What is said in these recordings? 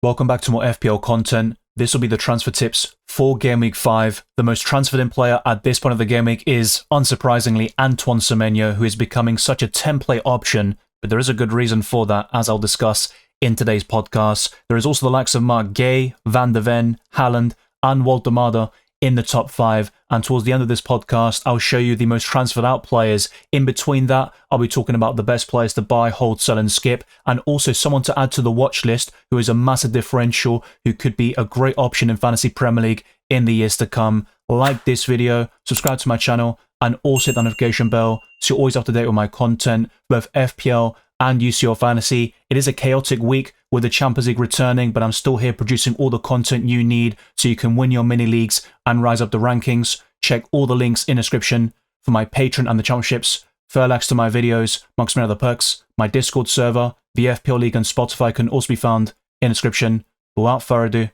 Welcome back to more FPL content. This will be the transfer tips for Game Week 5. The most transferred in player at this point of the Game Week is, unsurprisingly, Antoine Semenyo, who is becoming such a template option, but there is a good reason for that, as I'll discuss in today's podcast. There is also the likes of Mark Gay, Van de Ven, Haaland, and Waldemada in the top 5, and towards the end of this podcast, I'll show you the most transferred out players. In between that, I'll be talking about the best players to buy, hold, sell, and skip, and also someone to add to the watch list who is a massive differential, who could be a great option in Fantasy Premier League in the years to come. Like this video, subscribe to my channel, and also hit the notification bell so you're always up to date with my content, both FPL and UCL Fantasy. It is a chaotic week with the Champions League returning, but I'm still here producing all the content you need so you can win your mini leagues and rise up the rankings. Check all the links in the description for my Patreon and the championships, further access to my videos, amongst many other perks. My Discord server, the FPL League, and Spotify can also be found in the description. But without further ado,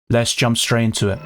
let's jump straight into it.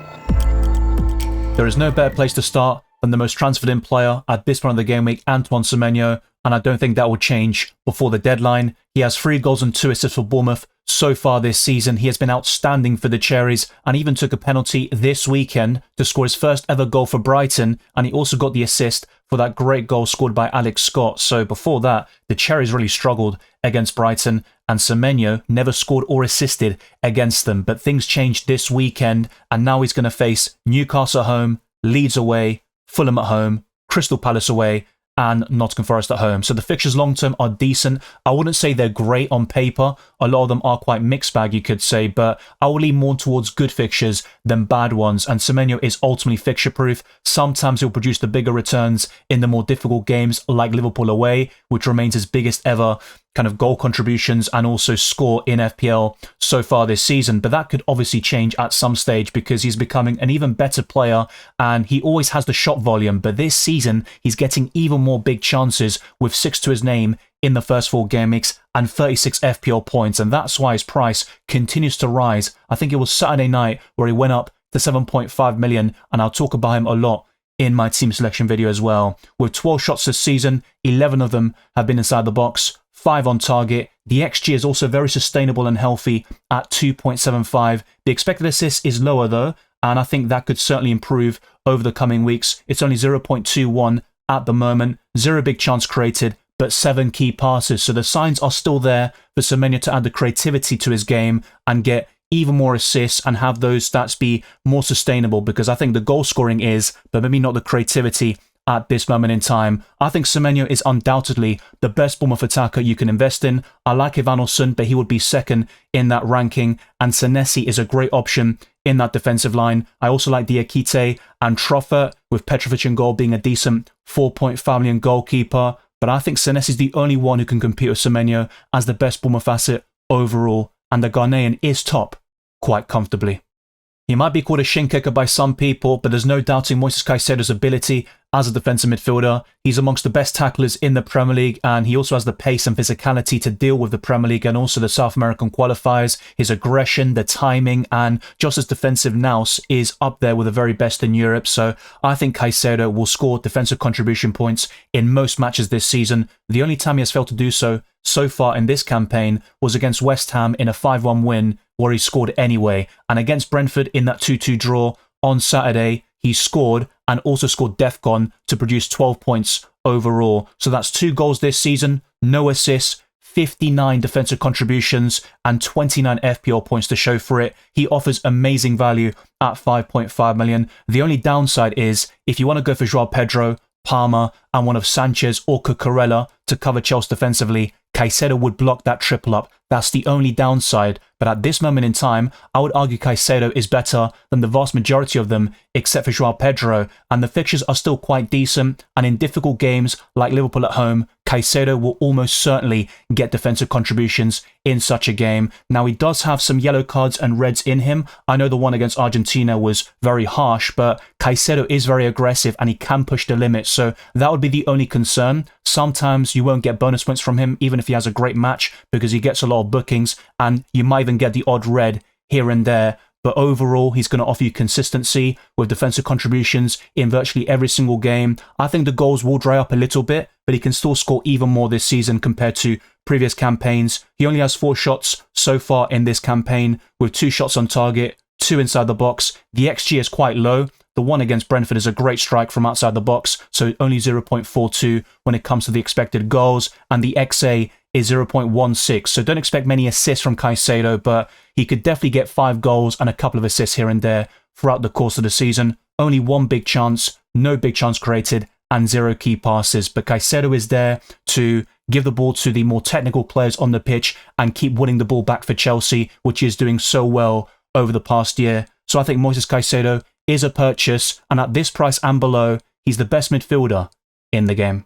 There is no better place to start than the most transferred in player at this point of the game week, Antoine Semenyo, and I don't think that will change before the deadline. He has 3 goals and 2 assists for Bournemouth so far this season. He has been outstanding for the Cherries and even took a penalty this weekend to score his first ever goal for Brighton, and he also got the assist for that great goal scored by Alex Scott. So before that, the Cherries really struggled against Brighton, and Semenyo never scored or assisted against them. But things changed this weekend, and now he's going to face Newcastle at home, Leeds away, Fulham at home, Crystal Palace away, and Nottingham Forest at home. So the fixtures long-term are decent. I wouldn't say they're great on paper. A lot of them are quite mixed bag, you could say, but I will lean more towards good fixtures than bad ones, and Semenyo is ultimately fixture-proof. Sometimes he'll produce the bigger returns in the more difficult games, like Liverpool away, which remains his biggest ever kind of goal contributions and also score in FPL so far this season. But that could obviously change at some stage because he's becoming an even better player and he always has the shot volume. But this season, he's getting even more big chances with 6 to his name in the first 4 game weeks and 36 FPL points. And that's why his price continues to rise. I think it was Saturday night where he went up to 7.5 million, and I'll talk about him a lot in my team selection video as well. With 12 shots this season, 11 of them have been inside the box, 5 on target. The XG is also very sustainable and healthy at 2.75. The expected assist is lower though, and I think that could certainly improve over the coming weeks. It's only 0.21 at the moment, 0 big chance created, but 7 key passes. So the signs are still there for Semenyo to add the creativity to his game and get even more assists and have those stats be more sustainable, because I think the goal scoring is, but maybe not the creativity at this moment in time. I think Semenyo is undoubtedly the best Bournemouth attacker you can invest in. I like Evanilson, but he would be second in that ranking, and Senesi is a great option in that defensive line. I also like Diakite and Troffert, with Petrovic in goal being a decent 4.5 million goalkeeper, but I think Senesi is the only one who can compete with Semenyo as the best Bournemouth asset overall, and the Ghanaian is top quite comfortably. He might be called a shin kicker by some people, but there's no doubting Moises Caicedo's ability as a defensive midfielder. He's amongst the best tacklers in the Premier League, and he also has the pace and physicality to deal with the Premier League and also the South American qualifiers. His aggression, the timing, and just his defensive nous is up there with the very best in Europe. So I think Caicedo will score defensive contribution points in most matches this season. The only time he has failed to do so far in this campaign was against West Ham in a 5-1 win, where he scored anyway. And against Brentford in that 2-2 draw on Saturday, he scored and also scored DEFCON to produce 12 points overall. So that's 2 goals this season, no assists, 59 defensive contributions, and 29 FPL points to show for it. He offers amazing value at 5.5 million. The only downside is if you want to go for João Pedro, Palmer, and one of Sanchez or Cucurella to cover Chelsea defensively, Caicedo would block that triple up. That's the only downside. But at this moment in time, I would argue Caicedo is better than the vast majority of them, except for João Pedro. And the fixtures are still quite decent. And in difficult games like Liverpool at home, Caicedo will almost certainly get defensive contributions in such a game. Now, he does have some yellow cards and reds in him. I know the one against Argentina was very harsh, but Caicedo is very aggressive and he can push the limit. So that would be the only concern. Sometimes you won't get bonus points from him, even if he has a great match, because he gets a lot of bookings, and you might even get the odd red here and there. But overall, he's going to offer you consistency with defensive contributions in virtually every single game. I think the goals will dry up a little bit, but he can still score even more this season compared to previous campaigns. He only has 4 shots so far in this campaign, with 2 shots on target, 2 inside the box. The XG is quite low. The one against Brentford is a great strike from outside the box, so only 0.42 when it comes to the expected goals, and the XA is 0.16, so don't expect many assists from Caicedo, but he could definitely get 5 goals and a couple of assists here and there throughout the course of the season. Only 1 big chance, no big chance created, and 0 key passes, but Caicedo is there to give the ball to the more technical players on the pitch and keep winning the ball back for Chelsea, which is doing so well over the past year. So I think Moises Caicedo is a purchase, and at this price and below, he's the best midfielder in the game.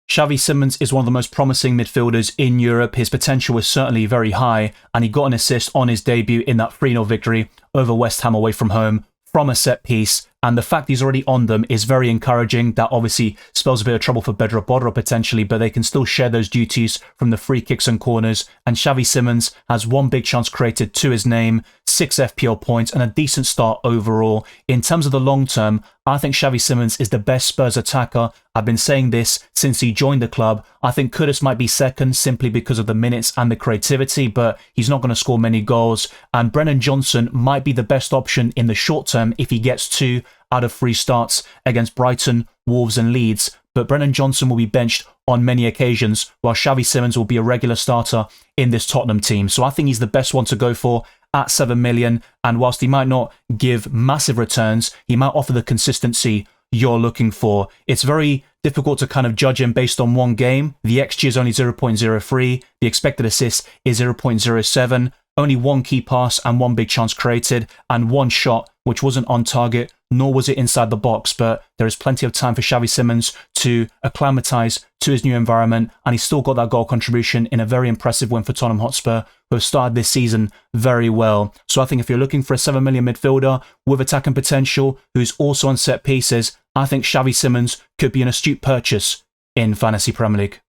Xavi Simons is one of the most promising midfielders in Europe. His potential is certainly very high, and he got an assist on his debut in that 3-0 victory over West Ham away from home from a set piece, and the fact he's already on them is very encouraging. That obviously spells a bit of trouble for Bedra Bodra potentially, but they can still share those duties from the free kicks and corners, and Xavi Simons has 1 big chance created to his name, 6 FPL points, and a decent start overall. In terms of the long term, I think Xavi Simons is the best Spurs attacker. I've been saying this since he joined the club. I think Kudus might be second simply because of the minutes and the creativity, but he's not going to score many goals. And Brennan Johnson might be the best option in the short term if he gets 2 out of 3 starts against Brighton, Wolves and Leeds. But Brennan Johnson will be benched on many occasions, while Xavi Simons will be a regular starter in this Tottenham team. So I think he's the best one to go for at 7 million, and whilst he might not give massive returns, he might offer the consistency you're looking for. It's very difficult to kind of judge him based on one game. The XG is only 0.03, the expected assist is 0.07, only 1 key pass and 1 big chance created, and 1 shot which wasn't on target, nor was it inside the box, but there is plenty of time for Xavi Simons to acclimatise to his new environment, and he's still got that goal contribution in a very impressive win for Tottenham Hotspur, who have started this season very well. So I think if you're looking for a 7 million midfielder with attacking potential, who's also on set pieces, I think Xavi Simons could be an astute purchase in Fantasy Premier League.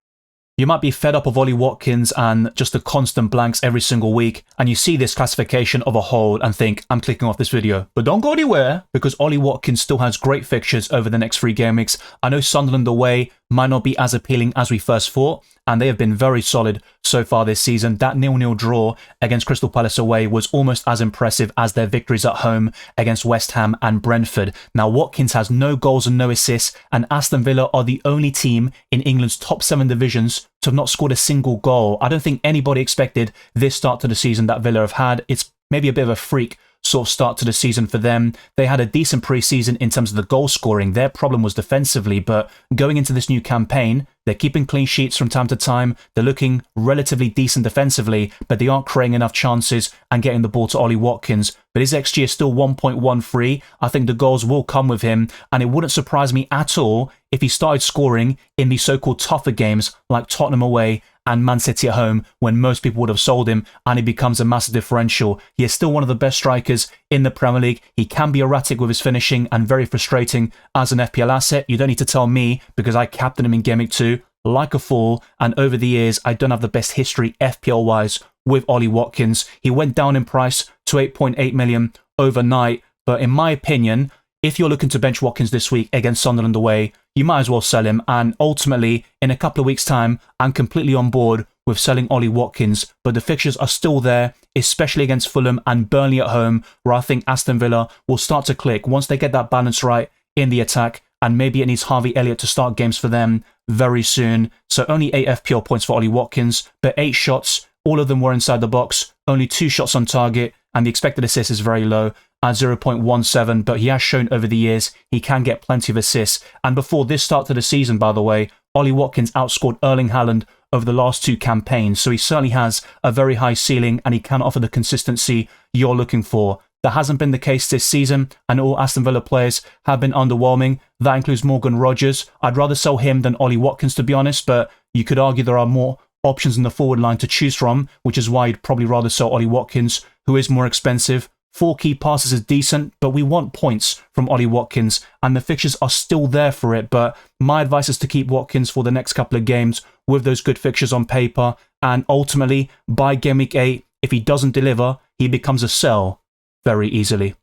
You might be fed up of Ollie Watkins and just the constant blanks every single week, and you see this classification of a hold and think, I'm clicking off this video. But don't go anywhere, because Ollie Watkins still has great fixtures over the next 3 game weeks. I know Sunderland away might not be as appealing as we first thought, and they have been very solid so far this season. That 0-0 draw against Crystal Palace away was almost as impressive as their victories at home against West Ham and Brentford. Now, Watkins has no goals and no assists, and Aston Villa are the only team in England's top 7 divisions to have not scored a single goal. I don't think anybody expected this start to the season that Villa have had. It's maybe a bit of a freak sort of start to the season for them. They had a decent pre-season in terms of the goal scoring. Their problem was defensively, but going into this new campaign, they're keeping clean sheets from time to time. They're looking relatively decent defensively, but they aren't creating enough chances and getting the ball to Ollie Watkins. But his XG is still 1.13. I think the goals will come with him, and it wouldn't surprise me at all if he started scoring in the so-called tougher games like Tottenham away and Man City at home, when most people would have sold him, and he becomes a massive differential. He is still one of the best strikers in the Premier League. He can be erratic with his finishing and very frustrating as an FPL asset. You don't need to tell me, because I captained him in Game Week 2 like a fool, and over the years I don't have the best history FPL-wise with Ollie Watkins. He went down in price to 8.8 million overnight, but in my opinion, if you're looking to bench Watkins this week against Sunderland away, you might as well sell him, and ultimately, in a couple of weeks' time, I'm completely on board with selling Ollie Watkins, but the fixtures are still there, especially against Fulham and Burnley at home, where I think Aston Villa will start to click once they get that balance right in the attack, and maybe it needs Harvey Elliott to start games for them very soon. So only 8 FPL points for Ollie Watkins, but 8 shots, all of them were inside the box, only 2 shots on target, and the expected assist is very low at 0.17, but he has shown over the years he can get plenty of assists. And before this start to the season, by the way, Ollie Watkins outscored Erling Haaland over the last 2 campaigns, so he certainly has a very high ceiling and he can offer the consistency you're looking for. That hasn't been the case this season, and all Aston Villa players have been underwhelming. That includes Morgan Rogers. I'd rather sell him than Ollie Watkins, to be honest, but you could argue there are more options in the forward line to choose from, which is why you'd probably rather sell Ollie Watkins, who is more expensive. 4 key passes is decent, but we want points from Ollie Watkins, and the fixtures are still there for it. But my advice is to keep Watkins for the next couple of games with those good fixtures on paper, and ultimately, by Game Week 8, if he doesn't deliver, he becomes a sell very easily.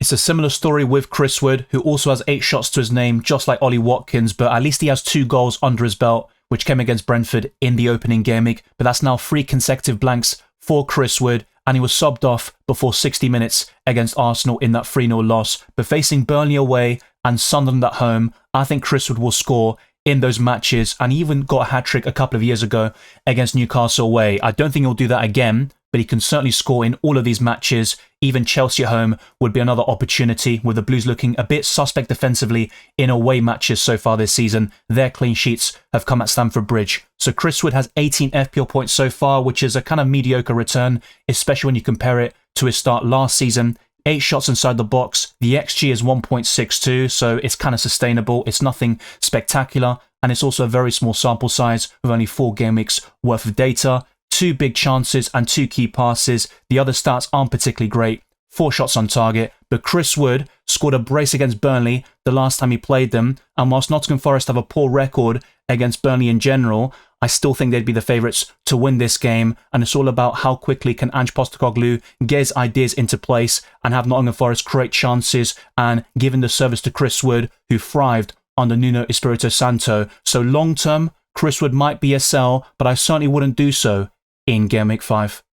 It's a similar story with Chris Wood, who also has 8 shots to his name, just like Ollie Watkins, but at least he has 2 goals under his belt which came against Brentford in the opening game week, but that's now 3 consecutive blanks for Chris Wood, and he was subbed off before 60 minutes against Arsenal in that 3-0 loss. But facing Burnley away and Sunderland at home, I think Chris Wood will score in those matches, and he even got a hat-trick a couple of years ago against Newcastle away. I don't think he'll do that again, but he can certainly score in all of these matches. Even Chelsea at home would be another opportunity, with the Blues looking a bit suspect defensively in away matches so far this season. Their clean sheets have come at Stamford Bridge. So Chris Wood has 18 FPL points so far, which is a kind of mediocre return, especially when you compare it to his start last season. 8 shots inside the box. The XG is 1.62, so it's kind of sustainable. It's nothing spectacular, and it's also a very small sample size with only 4 game weeks worth of data. 2 big chances and 2 key passes. The other stats aren't particularly great. 4 shots on target, but Chris Wood scored a brace against Burnley the last time he played them, and whilst Nottingham Forest have a poor record against Burnley in general, I still think they'd be the favourites to win this game, and it's all about how quickly can Ange Postecoglou get his ideas into place and have Nottingham Forest create chances, and giving the service to Chris Wood, who thrived under Nuno Espirito Santo. So long term, Chris Wood might be a sell, but I certainly wouldn't do so in Game Week 5.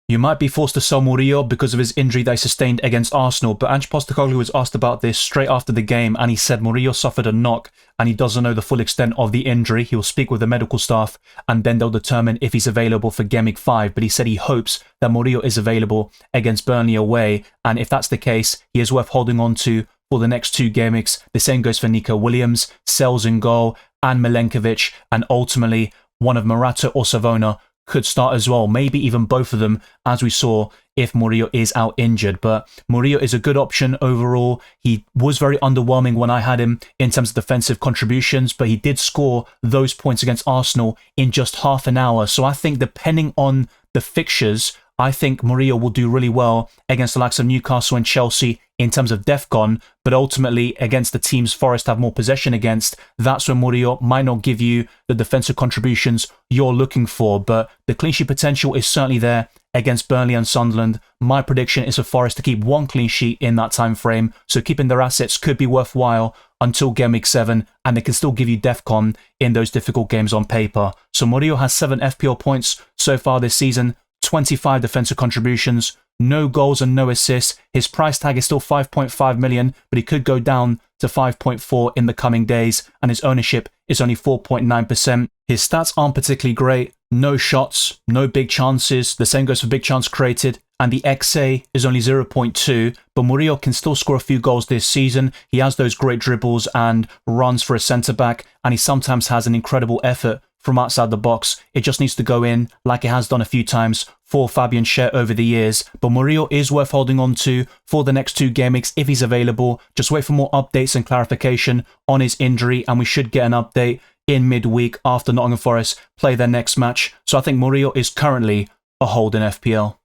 You might be forced to sell Murillo because of his injury that he sustained against Arsenal, but Ange Postecoglou was asked about this straight after the game, and he said Murillo suffered a knock and he doesn't know the full extent of the injury. He will speak with the medical staff and then they'll determine if he's available for Game Week 5, but he said he hopes that Murillo is available against Burnley away, and if that's the case, he is worth holding on to for the next 2 game weeks. The same goes for Nico Williams, Sells in goal, and Milenkovic, and ultimately one of Morata or Savona could start as well, maybe even both of them, as we saw if Murillo is out injured. But Murillo is a good option overall. He was very underwhelming when I had him in terms of defensive contributions, but he did score those points against Arsenal in just half an hour. So I think depending on the fixtures, I think Murillo will do really well against the likes of Newcastle and Chelsea in terms of DEFCON, but ultimately against the teams Forest have more possession against, that's when Murillo might not give you the defensive contributions you're looking for, but the clean sheet potential is certainly there against Burnley and Sunderland. My prediction is for Forest to keep 1 clean sheet in that time frame, so keeping their assets could be worthwhile until Game Week 7, and they can still give you DEFCON in those difficult games on paper. So Murillo has 7 FPL points so far this season, 25 defensive contributions, no goals and no assists. His price tag is still 5.5 million, but he could go down to 5.4 in the coming days, and his ownership is only 4.9%. His stats aren't particularly great. No shots, no big chances. The same goes for big chance created, and the XA is only 0.2, but Murillo can still score a few goals this season. He has those great dribbles and runs for a centre-back, and he sometimes has an incredible effort from outside the box. It just needs to go in, like it has done a few times for Fabian Schär over the years. But Murillo is worth holding on to for the next 2 game weeks if he's available. Just wait for more updates and clarification on his injury, and we should get an update in midweek after Nottingham Forest play their next match. So I think Murillo is currently a hold in FPL.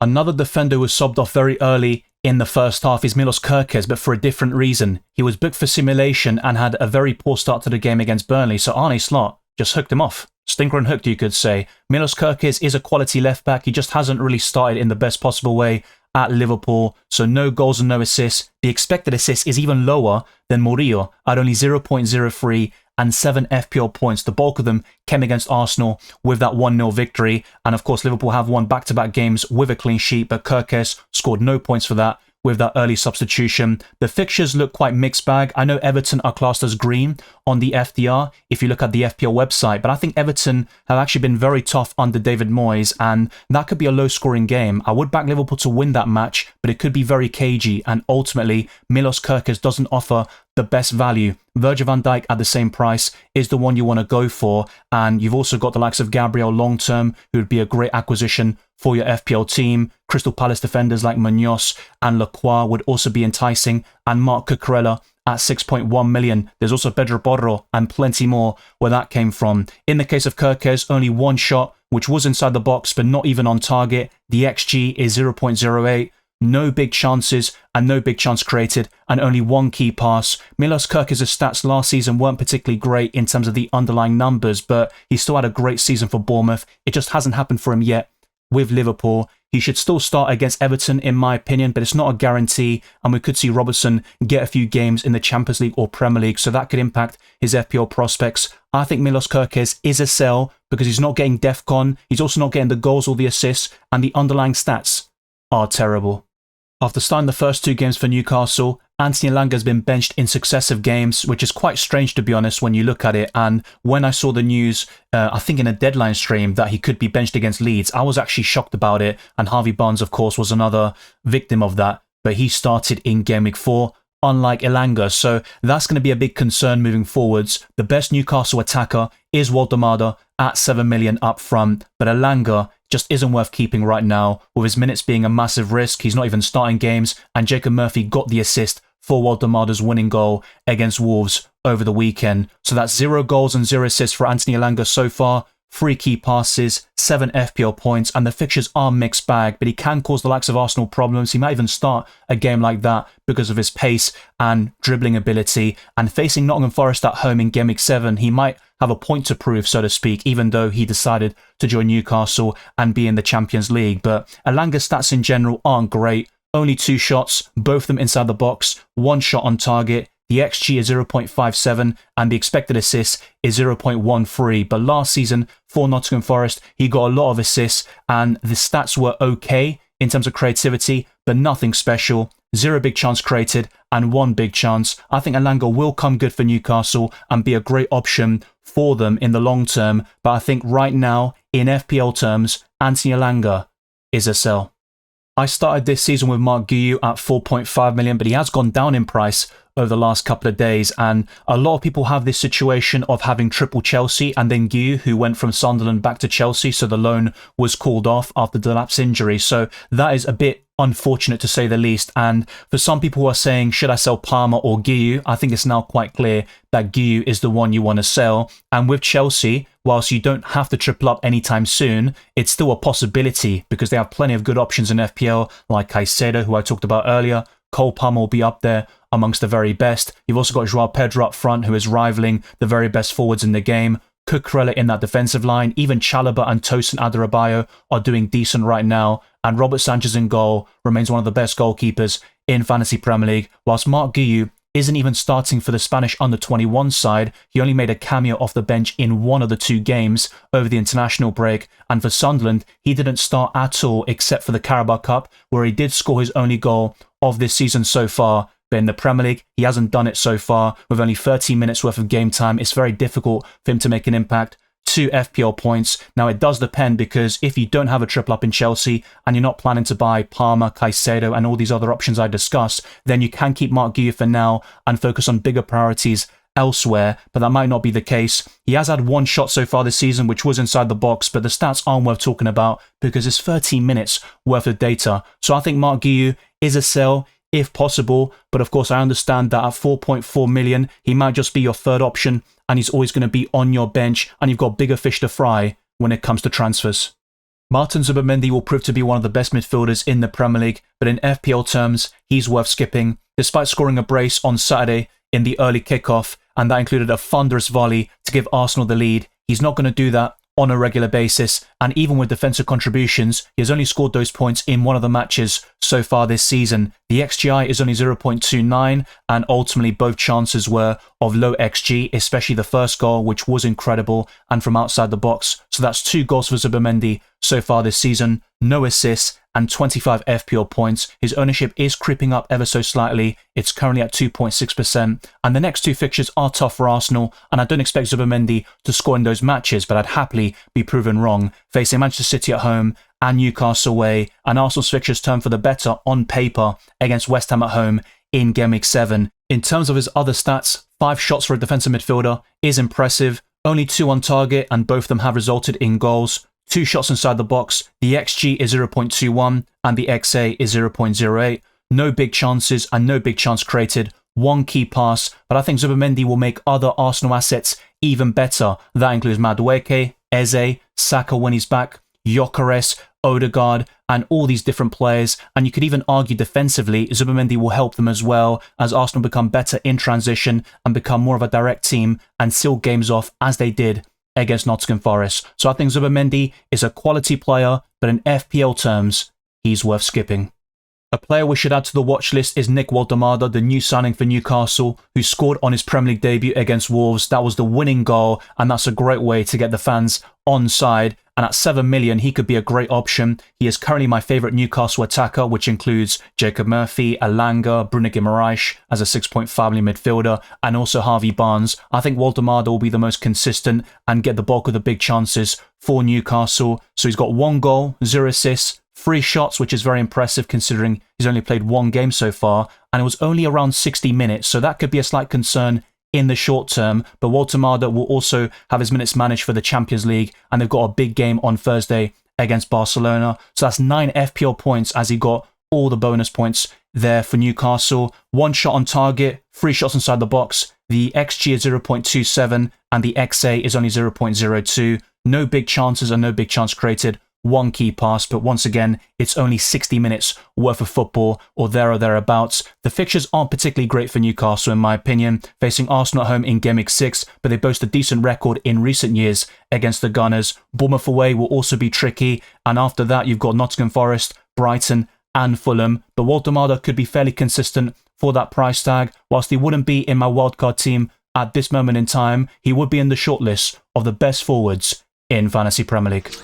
Another defender who was subbed off very early in the first half is Milos Kerkez, but for a different reason. He was booked for simulation and had a very poor start to the game against Burnley, so Arne Slot just hooked him off. Stinker and hooked, you could say. Milos Kerkez is a quality left back. He just hasn't really started in the best possible way at Liverpool, so no goals and no assists. The expected assist is even lower than Murillo at only 0.03 and 7 FPL points. The bulk of them came against Arsenal with that 1-0 victory, and of course Liverpool have won back-to-back games with a clean sheet, but Kerkez scored no points for that with that early substitution. The fixtures look quite mixed bag. I know Everton are classed as green on the FDR if you look at the FPL website, but I think Everton have actually been very tough under David Moyes, and that could be a low-scoring game. I would back Liverpool to win that match, but it could be very cagey, and ultimately Milos Kerkez doesn't offer the best value. Virgil van Dijk at the same price is the one you want to go for, and you've also got the likes of Gabriel long-term, who would be a great acquisition for your FPL team. Crystal Palace defenders like Munoz and Lacroix would also be enticing, and Marc Cucurella at 6.1 million. There's also Pedro Porro and plenty more where that came from. In the case of Kerkez, only 1 shot, which was inside the box, but not even on target. The XG is 0.08. No big chances and no big chance created, and only 1 key pass. Milos Kerkez's stats last season weren't particularly great in terms of the underlying numbers, but he still had a great season for Bournemouth. It just hasn't happened for him yet with Liverpool. He should still start against Everton in my opinion, but it's not a guarantee, and we could see Robertson get a few games in the Champions League or Premier League, so that could impact his FPL prospects. I think Milos Kerkez is a sell because he's not getting DEFCON, he's also not getting the goals or the assists, and the underlying stats are terrible. After starting the first 2 games for Newcastle, Anthony Elanga has been benched in successive games, which is quite strange to be honest when you look at it. And when I saw the news, I think in a deadline stream, that he could be benched against Leeds, I was actually shocked about it. And Harvey Barnes, of course, was another victim of that. But he started in Game Week 4, unlike Elanga. So that's going to be a big concern moving forwards. The best Newcastle attacker is Waldemada at 7 million up front, but Elanga just isn't worth keeping right now, with his minutes being a massive risk. He's not even starting games, and Jacob Murphy got the assist for Waldemada's winning goal against Wolves over the weekend. So that's 0 goals and 0 assists for Anthony Elanga so far. 3 key passes, 7 FPL points, and the fixtures are mixed bag, but he can cause the likes of Arsenal problems. He might even start a game like that because of his pace and dribbling ability. And facing Nottingham Forest at home in Game Week 7, he might have a point to prove, so to speak, even though he decided to join Newcastle and be in the Champions League. But Elanga's stats in general aren't great. Only 2 shots, both of them inside the box, 1 shot on target. The XG is 0.57 and the expected assist is 0.13. But last season for Nottingham Forest, he got a lot of assists and the stats were okay in terms of creativity, but nothing special. 0 big chance created and 1 big chance. I think Elanga will come good for Newcastle and be a great option for them in the long term. But I think right now, in FPL terms, Anthony Elanga is a sell. I started this season with Mark Guiu at 4.5 million, but he has gone down in price over the last couple of days, and a lot of people have this situation of having triple Chelsea and then Guiu, who went from Sunderland back to Chelsea, so the loan was called off after the lapse injury. So that is a bit unfortunate to say the least. And for some people who are saying, should I sell Palmer or Guiu? I think it's now quite clear that Guiu is the one you want to sell. And with Chelsea, whilst you don't have to triple up anytime soon, it's still a possibility because they have plenty of good options in FPL, like Caicedo, who I talked about earlier. Cole Palmer will be up there amongst the very best. You've also got Joao Pedro up front, who is rivaling the very best forwards in the game. Cucurella in that defensive line. Even Chalobah and Tosin Adarabioyo are doing decent right now. And Robert Sanchez in goal remains one of the best goalkeepers in Fantasy Premier League. Whilst Mark Guiu isn't even starting for the Spanish under-21 side, he only made a cameo off the bench in 1 of the 2 games over the international break. And for Sunderland, he didn't start at all except for the Carabao Cup, where he did score his only goal of this season so far. But in the Premier League, he hasn't done it so far. With only 13 minutes worth of game time, it's very difficult for him to make an impact. 2 FPL points. Now, it does depend, because if you don't have a triple up in Chelsea and you're not planning to buy Palmer, Caicedo and all these other options I discussed, then you can keep Mark Guiu for now and focus on bigger priorities elsewhere, but that might not be the case. He has had 1 shot so far this season, which was inside the box, but the stats aren't worth talking about because it's 13 minutes worth of data. So I think Mark Guiu is a sell if possible, but of course I understand that at 4.4 million, he might just be your third option and he's always going to be on your bench and you've got bigger fish to fry when it comes to transfers. Martin Zubimendi will prove to be one of the best midfielders in the Premier League, but in FPL terms, he's worth skipping. Despite scoring a brace on Saturday in the early kickoff, and that included a thunderous volley to give Arsenal the lead, he's not going to do that on a regular basis, and even with defensive contributions, he has only scored those points in 1 of the matches so far this season. The XGI is only 0.29, and ultimately both chances were of low XG, especially the first goal, which was incredible, and from outside the box. So that's 2 goals for Zubimendi so far this season, no assists, and 25 FPL points. His ownership is creeping up ever so slightly. It's currently at 2.6%. And the next 2 fixtures are tough for Arsenal, and I don't expect Zubimendi to score in those matches, but I'd happily be proven wrong. Facing Manchester City at home and Newcastle away, and Arsenal's fixtures turn for the better on paper against West Ham at home in Game Week 7. In terms of his other stats, 5 shots for a defensive midfielder is impressive. Only 2 on target, and both of them have resulted in goals. 2 shots inside the box, the XG is 0.21 and the XA is 0.08. No big chances and no big chance created. 1 key pass, but I think Zubimendi will make other Arsenal assets even better. That includes Madueke, Eze, Saka when he's back, Gyökeres, Odegaard, and all these different players. And you could even argue defensively, Zubimendi will help them as well as Arsenal become better in transition and become more of a direct team and seal games off as they did against Nottingham Forest. So I think Zubimendi is a quality player, but in FPL terms, he's worth skipping. A player we should add to the watch list is Nick Waldemada, the new signing for Newcastle, who scored on his Premier League debut against Wolves. That was the winning goal, and that's a great way to get the fans on side. And at 7 million, he could be a great option. He is currently my favourite Newcastle attacker, which includes Jacob Murphy, Elanga, Bruno Guimaraes as a 6.5 million midfielder, and also Harvey Barnes. I think Waldemada will be the most consistent and get the bulk of the big chances for Newcastle. So he's got 1 goal, 0 assists, 3 shots, which is very impressive considering he's only played 1 game so far, and it was only around 60 minutes, so that could be a slight concern in the short term. But Waldemada will also have his minutes managed for the Champions League, and they've got a big game on Thursday against Barcelona. So that's 9 FPL points as he got all the bonus points there for Newcastle. 1 shot on target, 3 shots inside the box. The XG is 0.27 and the XA is only 0.02. No big chances and no big chance created. 1 key pass, but once again, it's only 60 minutes worth of football or there or thereabouts. The fixtures aren't particularly great for Newcastle in my opinion, facing Arsenal at home in Gameweek 6, but they boast a decent record in recent years against the Gunners. Bournemouth away will also be tricky, and after that you've got Nottingham Forest, Brighton and Fulham, but Waldemada could be fairly consistent for that price tag. Whilst he wouldn't be in my wildcard team at this moment in time, he would be in the shortlist of the best forwards in Fantasy Premier League.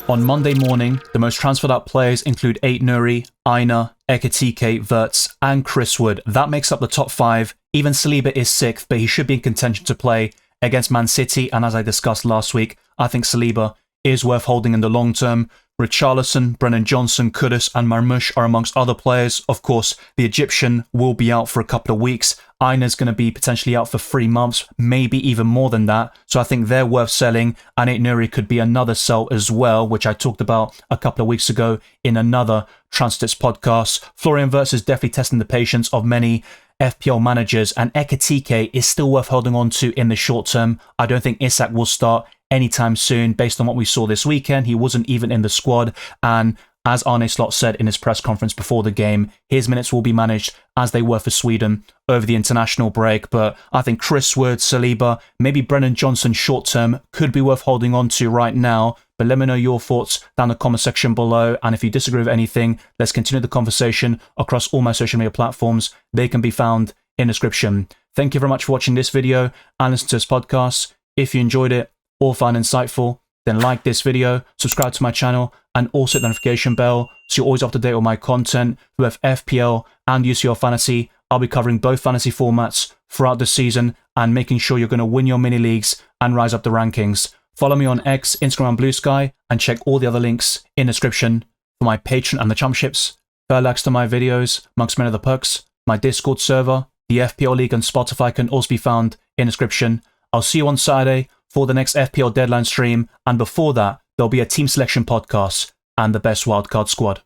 On Monday morning, the most transferred out players include Ait Nouri, Aina, Ekitike, Wirtz, and Chris Wood. That makes up the top 5. Even Saliba is 6th, but he should be in contention to play against Man City. And as I discussed last week, I think Saliba is worth holding in the long term. Richarlison, Brennan Johnson, Kudus, and Marmoush are amongst other players. Of course, the Egyptian will be out for a couple of weeks. Aina's going to be potentially out for 3 months, maybe even more than that. So I think they're worth selling. And Ait Nouri could be another sell as well, which I talked about a couple of weeks ago in another Transfer Tips podcast. Florian Wirtz is definitely testing the patience of many FPL managers, and Ekitike is still worth holding on to in the short term. I don't think Isak will start anytime soon based on what we saw this weekend. He wasn't even in the squad, and as Arne Slot said in his press conference before the game, his minutes will be managed as they were for Sweden over the international break. But I think Chris Wood, Saliba, maybe Brennan Johnson short term could be worth holding on to right now. But let me know your thoughts down in the comment section below, and if you disagree with anything, let's continue the conversation across all my social media platforms. They can be found in the description. Thank you very much for watching this video and listening to this podcast. If you enjoyed it or found it insightful, then like this video, subscribe to my channel, and also hit the notification bell so you're always up to date with my content. For both FPL and UCL Fantasy, I'll be covering both fantasy formats throughout the season and making sure you're going to win your mini leagues and rise up the rankings. Follow me on X, Instagram, and Blue Sky, and check all the other links in the description for my Patreon and the championships, fair likes to my videos, amongst many other perks. My Discord server, the FPL League, and Spotify can also be found in the description. I'll see you on Saturday for the next FPL deadline stream, and before that, there'll be a team selection podcast and the best wildcard squad.